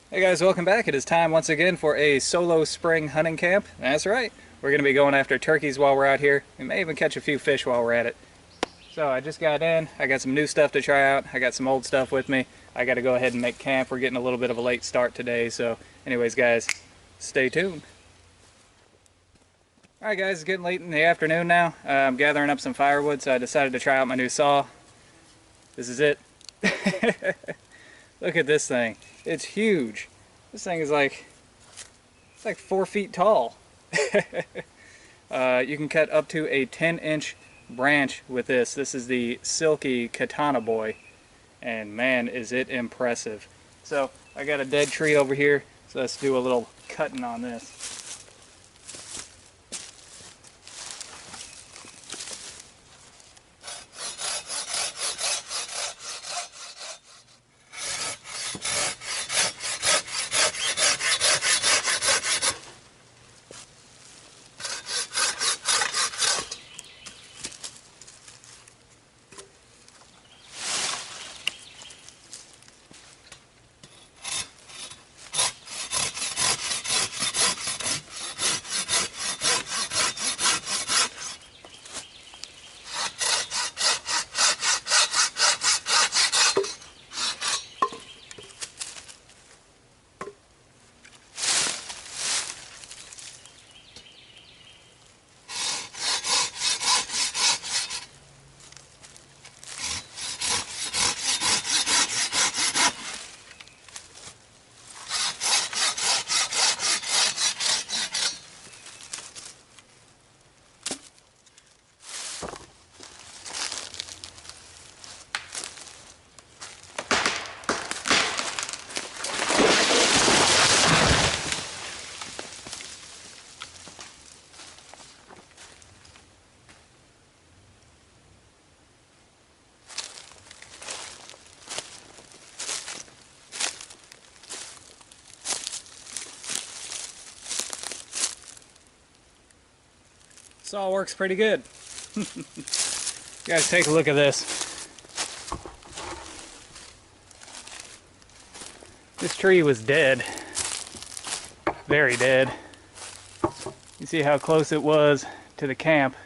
Hey guys, welcome back. It is time once again for a solo spring hunting camp. That's right. We're going to be going after turkeys while we're out here. We may even catch a few fish while we're at it. So I just got in. I got some new stuff to try out. I got some old stuff with me. I got to go ahead and make camp. We're getting a little bit of a late start today. So anyways guys, stay tuned. Alright guys, it's getting late in the afternoon now. I'm gathering up some firewood, so I decided to try out my new saw. This is it. Look at this thing. It's huge. This thing is it's like 4 feet tall. You can cut up to a 10-inch branch with this. This is the Silky Katanaboy, and man, is it impressive. So I got a dead tree over here, so let's do a little cutting on this. Saw works pretty good. You guys take a look at this. This tree was dead. Very dead. You see how close it was to the camp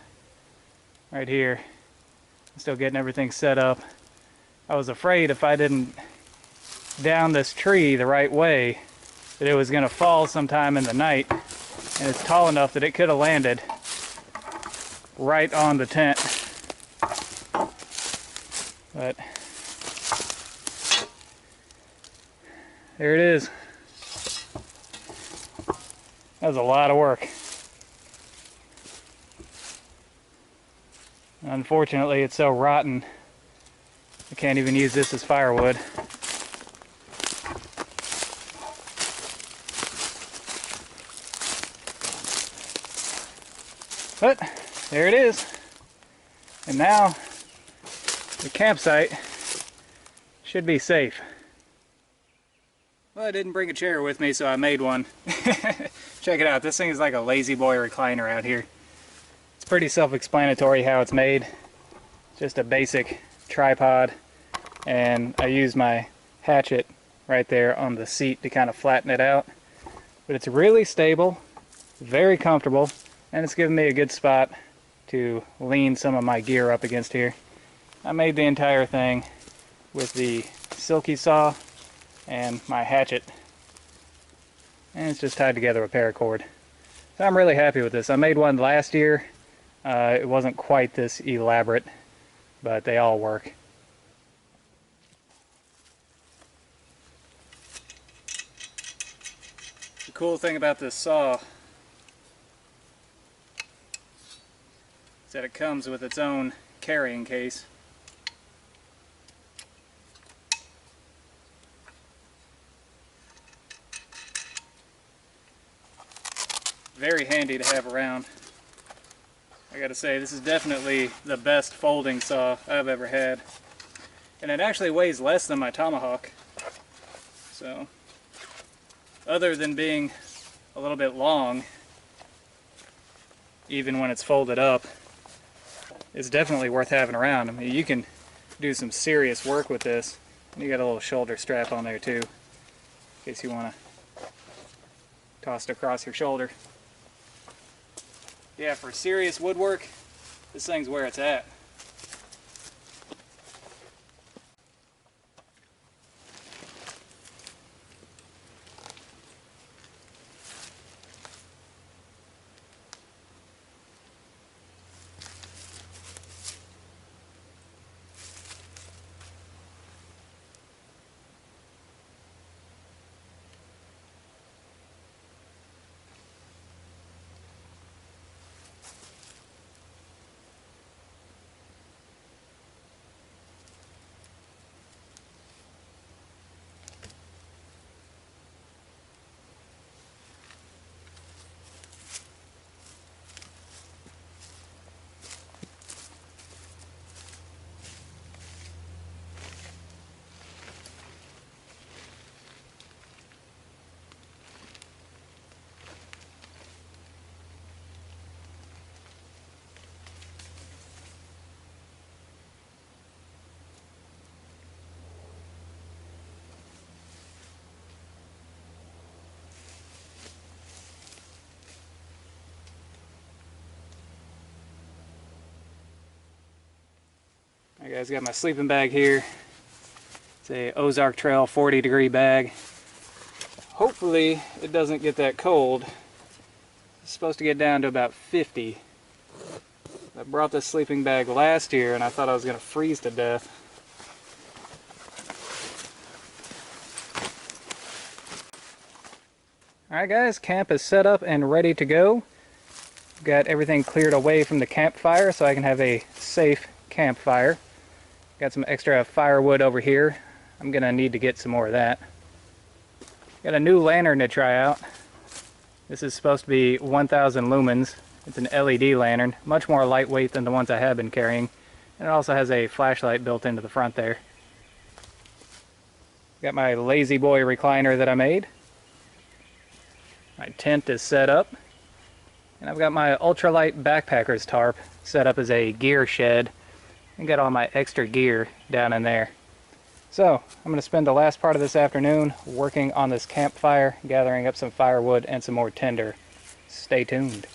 right here. I'm still getting everything set up. I was afraid if I didn't down this tree the right way that it was going to fall sometime in the night, and it's tall enough that it could have landed right on the tent. But there it is. That was a lot of work. Unfortunately, it's so rotten, I can't even use this as firewood. But there it is. And now the campsite should be safe. Well, I didn't bring a chair with me, so I made one. Check it out. This thing is like a lazy boy recliner out here. It's pretty self-explanatory how it's made. Just a basic tripod, and I use my hatchet right there on the seat to kind of flatten it out. But it's really stable, very comfortable, and it's given me a good spot to lean some of my gear up against here. I made the entire thing with the Silky saw and my hatchet, and it's just tied together with paracord. So I'm really happy with this. I made one last year. It wasn't quite this elaborate, but they all work. The cool thing about this saw is that it comes with its own carrying case. Very handy to have around. I gotta say, this is definitely the best folding saw I've ever had. And it actually weighs less than my tomahawk. So, other than being a little bit long, even when it's folded up, it's definitely worth having around. I mean, you can do some serious work with this. And you got a little shoulder strap on there too. case you want to toss it across your shoulder. Yeah, for serious woodwork, this thing's where it's at. Alright guys, got my sleeping bag here. It's a Ozark Trail 40-degree bag. Hopefully it doesn't get that cold. It's supposed to get down to about 50. I brought this sleeping bag last year and I thought I was going to freeze to death. Alright guys, camp is set up and ready to go. Got everything cleared away from the campfire so I can have a safe campfire. Got some extra firewood over here. I'm gonna need to get some more of that. Got a new lantern to try out. This is supposed to be 1000 lumens. It's an LED lantern, much more lightweight than the ones I have been carrying. And it also has a flashlight built into the front there. Got my Lazy Boy recliner that I made. My tent is set up. And I've got my ultralight backpacker's tarp set up as a gear shed. And got all my extra gear down in there. So, I'm going to spend the last part of this afternoon working on this campfire, gathering up some firewood and some more tinder. Stay tuned.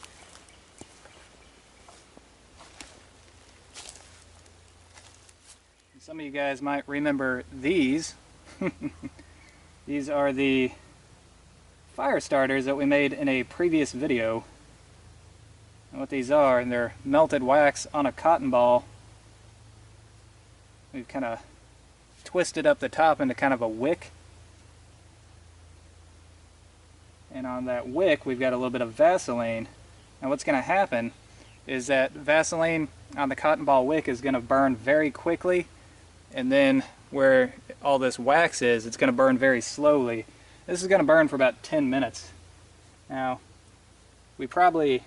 Some of you guys might remember these. These are the fire starters that we made in a previous video. And what these are, and they're melted wax on a cotton ball. We've kind of twisted up the top into kind of a wick. And on that wick we've got a little bit of Vaseline. And what's going to happen is that Vaseline on the cotton ball wick is going to burn very quickly, and then where all this wax is, it's going to burn very slowly. This is going to burn for about 10 minutes. Now, we probably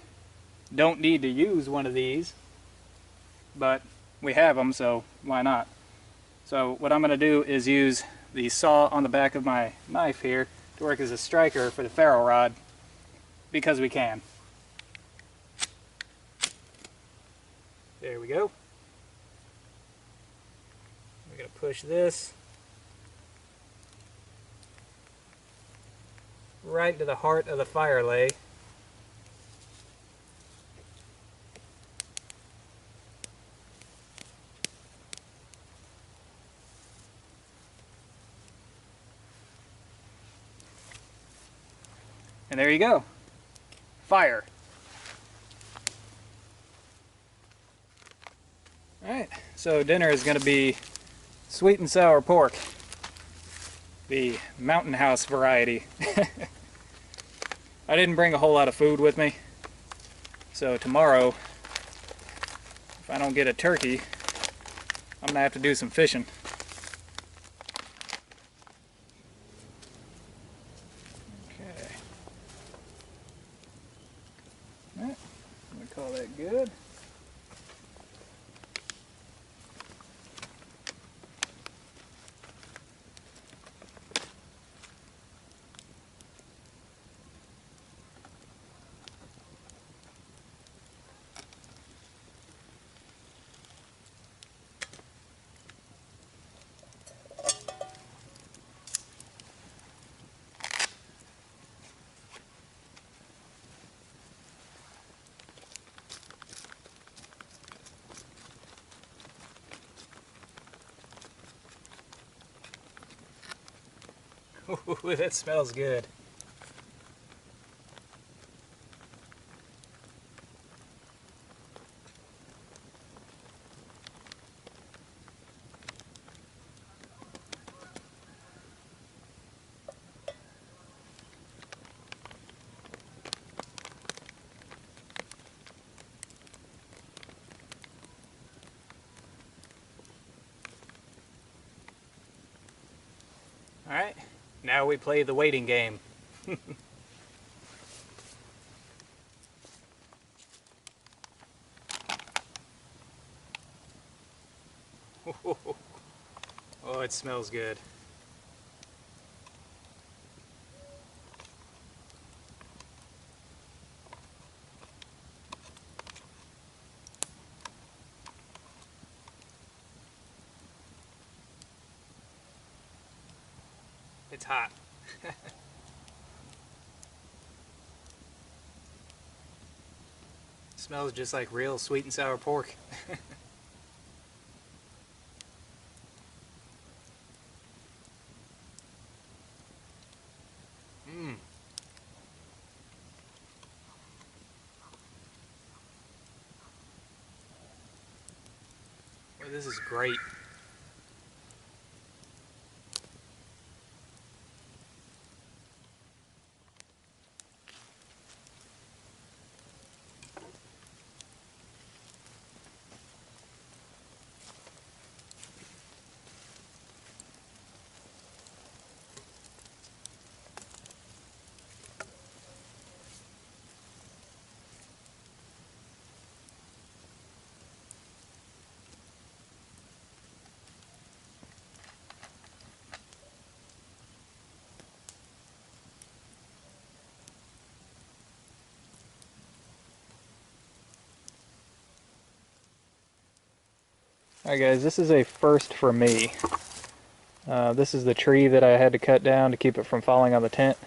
don't need to use one of these, but we have them, so why not? So what I'm going to do is use the saw on the back of my knife here to work as a striker for the ferro rod, because we can. There we go. We're going to push this right into the heart of the fire lay. And there you go. Fire. Alright, so dinner is going to be sweet and sour pork. The Mountain House variety. I didn't bring a whole lot of food with me. So tomorrow, if I don't get a turkey, I'm going to have to do some fishing. Call that good. Ooh, that smells good. Alright, now we play the waiting game. Oh, it smells good. It's hot. Smells just like real sweet and sour pork. Mmm. Well, this is great. Alright guys, this is a first for me. This is the tree that I had to cut down to keep it from falling on the tent.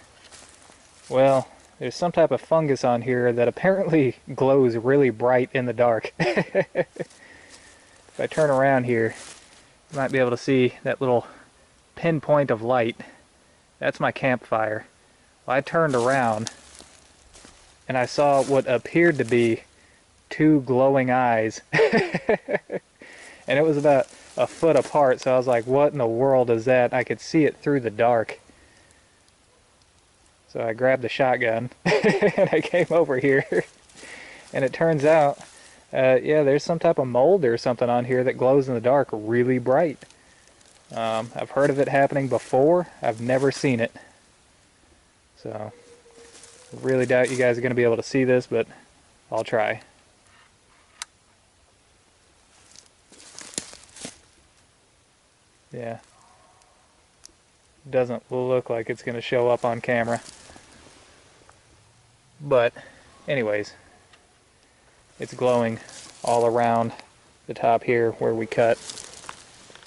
Well, there's some type of fungus on here that apparently glows really bright in the dark. If I turn around here, you might be able to see that little pinpoint of light. That's my campfire. Well, I turned around and I saw what appeared to be two glowing eyes. And it was about a foot apart, so I was like, what in the world is that? I could see it through the dark. So I grabbed the shotgun and I came over here. And it turns out, yeah, there's some type of mold or something on here that glows in the dark really bright. I've heard of it happening before. I've never seen it. So, I really doubt you guys are going to be able to see this, but I'll try. Yeah. Doesn't look like it's going to show up on camera. But, anyways, it's glowing all around the top here where we cut,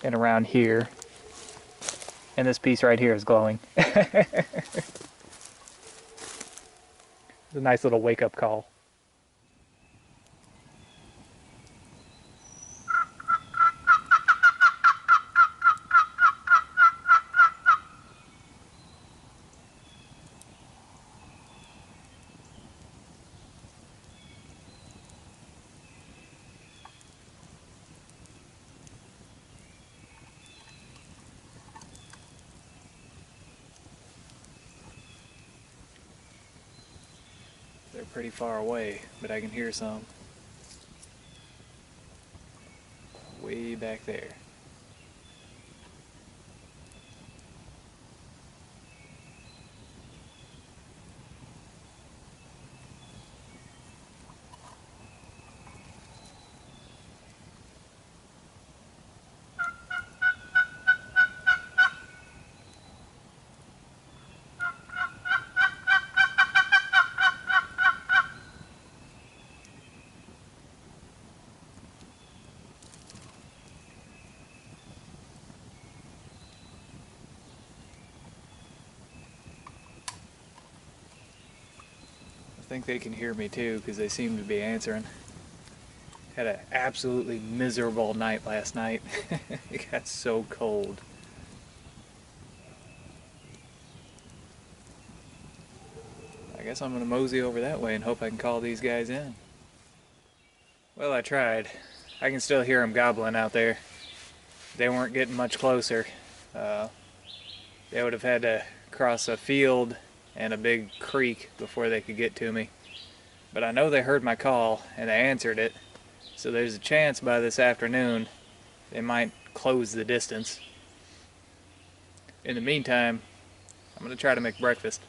and around here. And this piece right here is glowing. It's a nice little wake-up call. They're pretty far away, but I can hear some way back there. I think they can hear me too, because they seem to be answering. Had an absolutely miserable night last night. It got so cold. guess I'm gonna mosey over that way and hope I can call these guys in. Well, I tried. I can still hear them gobbling out there. They weren't getting much closer. They would have had to cross a field and a big creek before they could get to me. But I know they heard my call and they answered it, so there's a chance by this afternoon they might close the distance. In the meantime, I'm gonna try to make breakfast.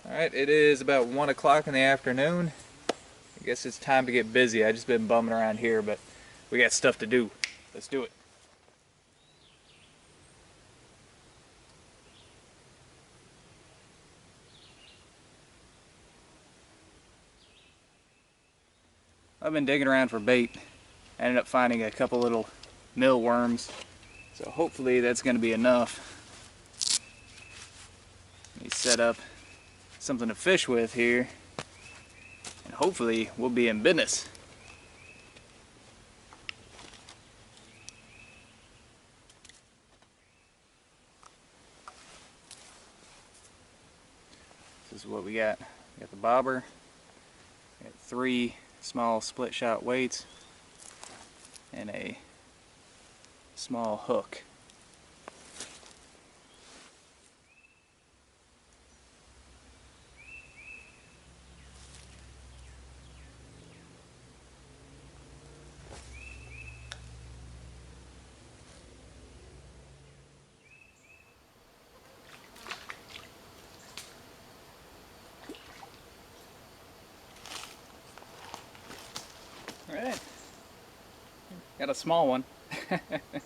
Alright, it is about 1 o'clock in the afternoon. I guess it's time to get busy. I've just been bumming around here, but we got stuff to do. Let's do it. I've been digging around for bait. I ended up finding a couple little millworms, so hopefully that's going to be enough. Let me set up something to fish with here, and hopefully we'll be in business. This is what we got. We got the bobber, we got 3 small split shot weights, and a small hook. Alright, got a small one. Get this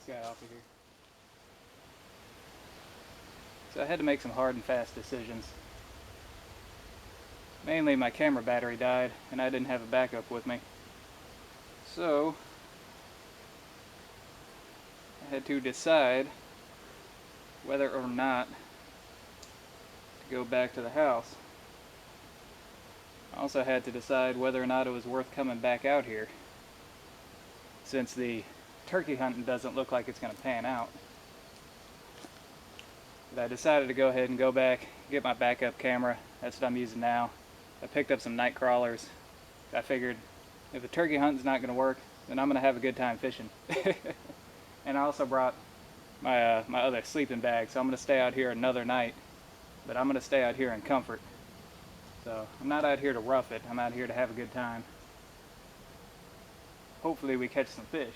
guy off of here. So I had to make some hard and fast decisions. Mainly my camera battery died and I didn't have a backup with me. So I had to decide whether or not to go back to the house. I also had to decide whether or not it was worth coming back out here, since the turkey hunting doesn't look like it's going to pan out. But I decided to go ahead and go back, get my backup camera. That's what I'm using now. I picked up some night crawlers. I figured if the turkey hunting's not going to work, then I'm going to have a good time fishing. And I also brought my my other sleeping bag, so I'm going to stay out here another night. But I'm going to stay out here in comfort. So I'm not out here to rough it, I'm out here to have a good time. Hopefully we catch some fish.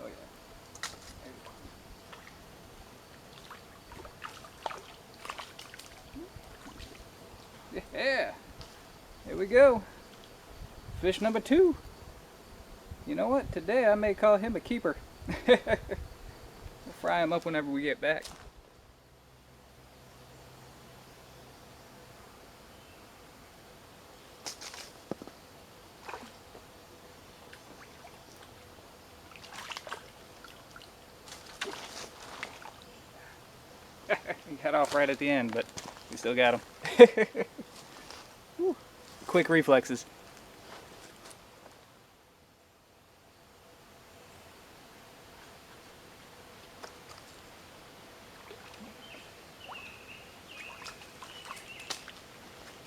Oh yeah. Yeah, there we go. Fish number 2. You know what? Today I may call him a keeper. We'll fry him up whenever we get back. He got off right at the end, but we still got him. Quick reflexes.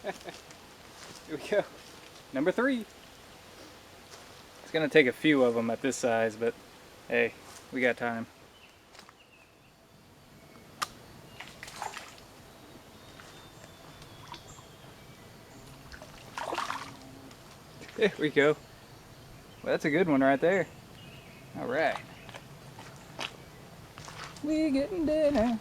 Here we go. Number 3. It's gonna take a few of them at this size, but hey, we got time. There we go. Well, that's a good one right there. All right. We getting dinner.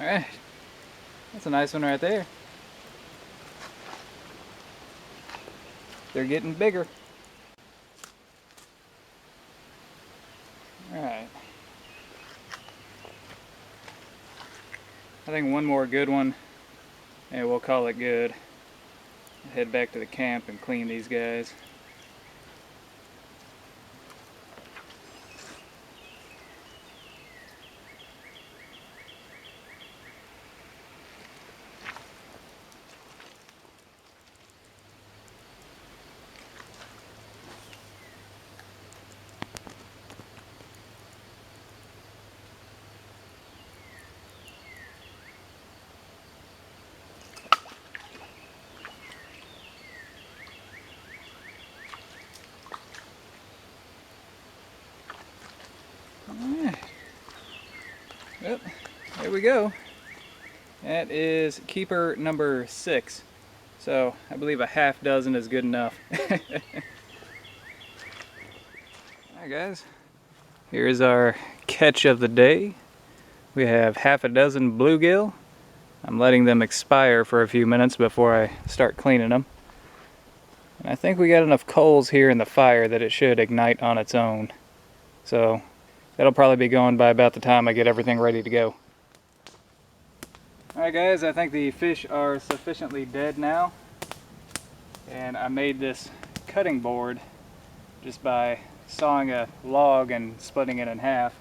Alright, that's a nice one right there. They're getting bigger. Alright. I think one more good one and we'll call it good. Head back to the camp and clean these guys. Alright. Well, there we go. That is keeper number 6. So I believe a half dozen is good enough. Alright guys, here's our catch of the day. We have half a dozen bluegill. I'm letting them expire for a few minutes before I start cleaning them. And I think we got enough coals here in the fire that it should ignite on its own. So that'll probably be going by about the time I get everything ready to go. Alright guys, I think the fish are sufficiently dead now. And I made this cutting board just by sawing a log and splitting it in half.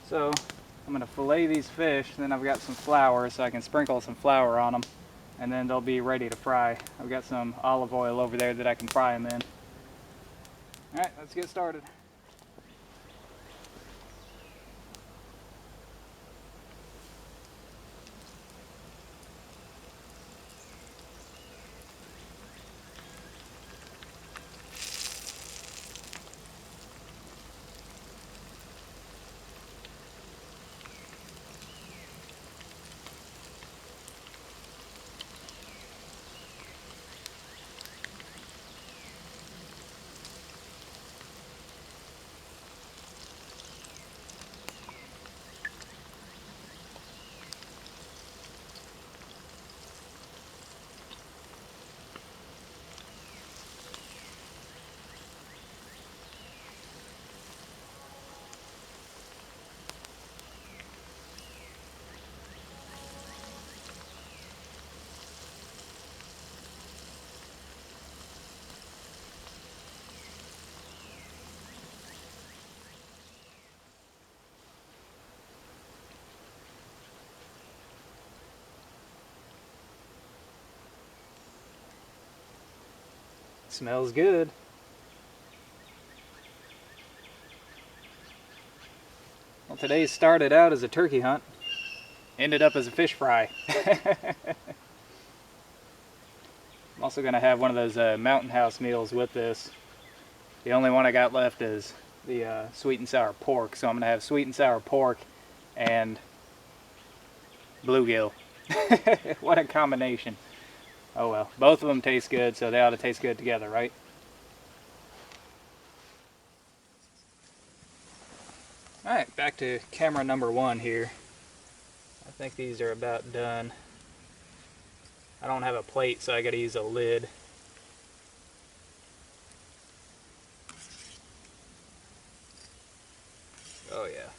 So I'm going to fillet these fish, then I've got some flour so I can sprinkle some flour on them. And then they'll be ready to fry. I've got some olive oil over there that I can fry them in. Alright, let's get started. Smells good. Well, today started out as a turkey hunt, ended up as a fish fry. I'm also going to have one of those Mountain House meals with this. The only one I got left is the sweet and sour pork, so I'm going to have sweet and sour pork and bluegill. What a combination. Oh well, both of them taste good, so they ought to taste good together, right? Alright, back to camera number 1 here. I think these are about done. I don't have a plate, so I gotta use a lid. Oh yeah.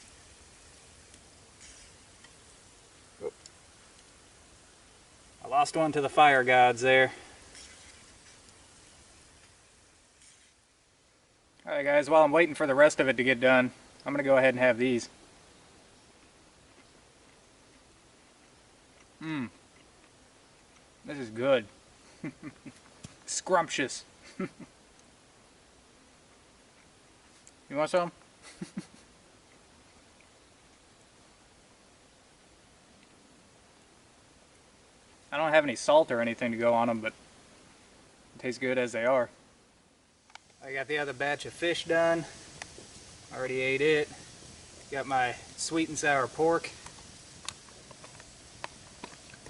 Oh. I lost one to the fire gods there. Alright guys, while I'm waiting for the rest of it to get done, I'm going to go ahead and have these. Mmm. This is good. Scrumptious. You want some? I don't have any salt or anything to go on them, but it tastes good as they are. I got the other batch of fish done. Already ate it. Got my sweet and sour pork.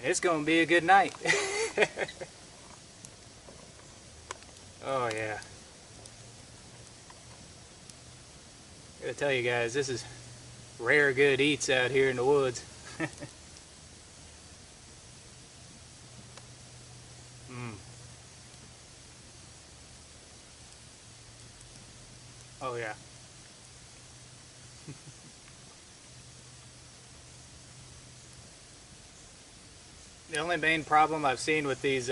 It's going to be a good night. Oh yeah. I gotta tell you guys, this is rare good eats out here in the woods. The only main problem I've seen with these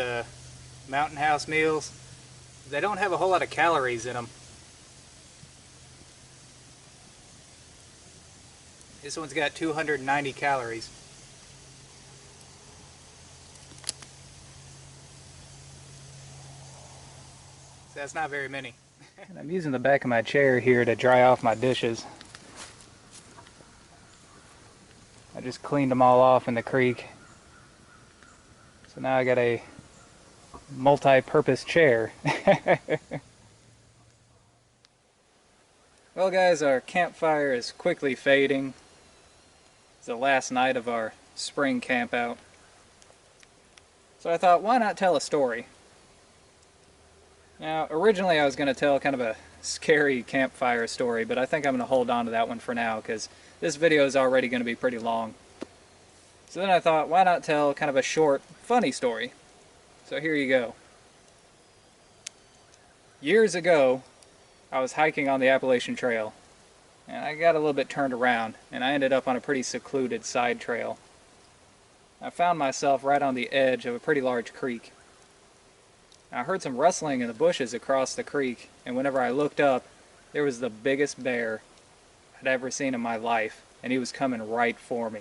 Mountain House meals, they don't have a whole lot of calories in them. This one's got 290 calories. So that's not very many. And I'm using the back of my chair here to dry off my dishes. I just cleaned them all off in the creek. So now I got a multi-purpose chair. Well guys, our campfire is quickly fading. It's the last night of our spring camp out. So I thought, why not tell a story? Now, originally I was going to tell kind of a scary campfire story, but I think I'm going to hold on to that one for now because this video is already going to be pretty long. So then I thought, why not tell kind of a short, funny story? So here you go. Years ago, I was hiking on the Appalachian Trail, and I got a little bit turned around, and I ended up on a pretty secluded side trail. I found myself right on the edge of a pretty large creek. I heard some rustling in the bushes across the creek, and whenever I looked up, there was the biggest bear I'd ever seen in my life, and he was coming right for me.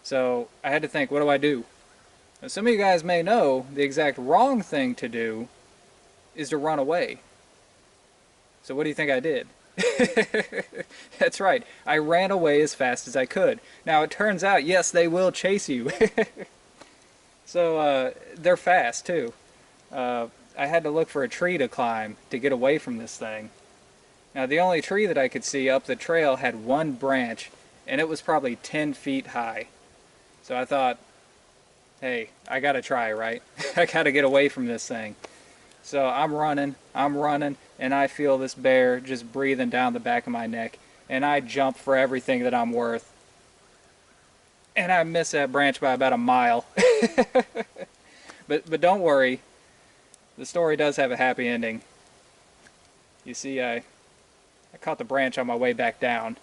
So I had to think, what do I do? Now, some of you guys may know the exact wrong thing to do is to run away. So what do you think I did? That's right, I ran away as fast as I could. Now it turns out, yes, they will chase you. So they're fast too. I had to look for a tree to climb to get away from this thing. Now the only tree that I could see up the trail had one branch, and it was probably 10 feet high. So I thought, hey, I gotta try, right? I gotta get away from this thing. So I'm running, and I feel this bear just breathing down the back of my neck, and I jump for everything that I'm worth. And I miss that branch by about a mile. But don't worry, the story does have a happy ending. You see, I caught the branch on my way back down.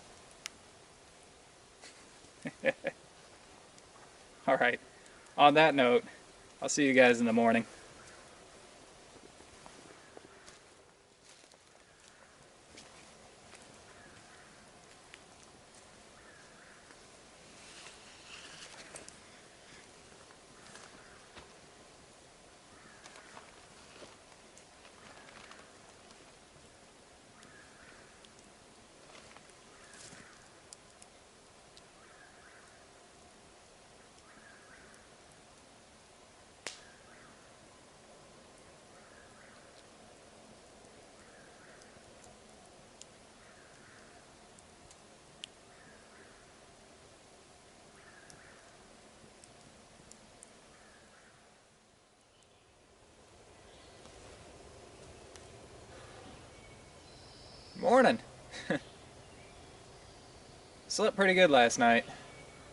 Alright, on that note, I'll see you guys in the morning. Morning! Slept pretty good last night,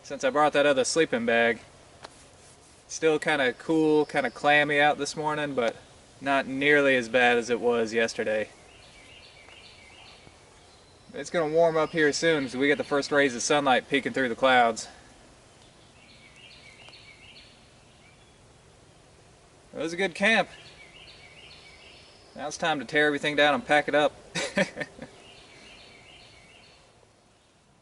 since I brought that other sleeping bag. Still kind of cool, kind of clammy out this morning, but not nearly as bad as it was yesterday. It's going to warm up here soon, so we get the first rays of sunlight peeking through the clouds. It was a good camp. Now it's time to tear everything down and pack it up.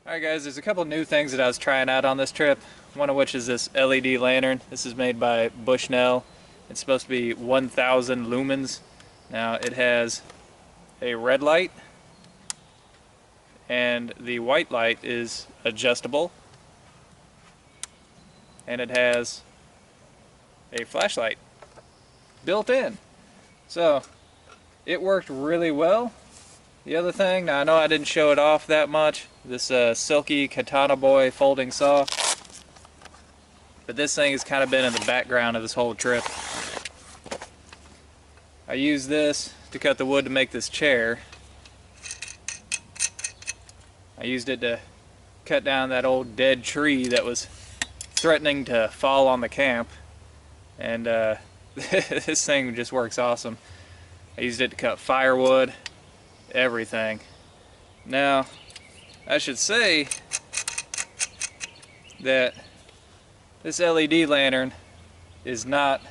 Alright guys, there's a couple new things that I was trying out on this trip. One of which is this LED lantern. This is made by Bushnell. It's supposed to be 1,000 lumens. Now it has a red light, and the white light is adjustable, and it has a flashlight built in. So it worked really well. The other thing, now I know I didn't show it off that much, this Silky Katanaboy folding saw, but this thing has kind of been in the background of this whole trip. I used this to cut the wood to make this chair. I used it to cut down that old dead tree that was threatening to fall on the camp, and this thing just works awesome. I used it to cut firewood, everything. Now, I should say that this LED lantern is not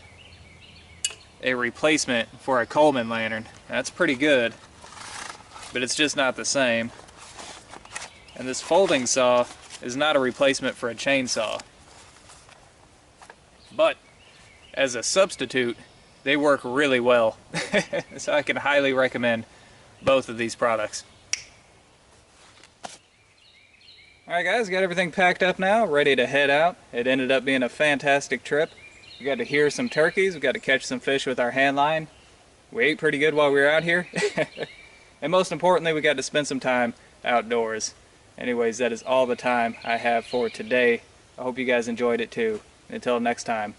a replacement for a Coleman lantern. That's pretty good, but it's just not the same. And this folding saw is not a replacement for a chainsaw. But as a substitute, they work really well. So I can highly recommend both of these products. Alright guys, got everything packed up now, ready to head out. It ended up being a fantastic trip. We got to hear some turkeys, we got to catch some fish with our hand line. We ate pretty good while we were out here. And most importantly, we got to spend some time outdoors. Anyways, that is all the time I have for today. I hope you guys enjoyed it too. Until next time,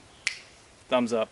thumbs up.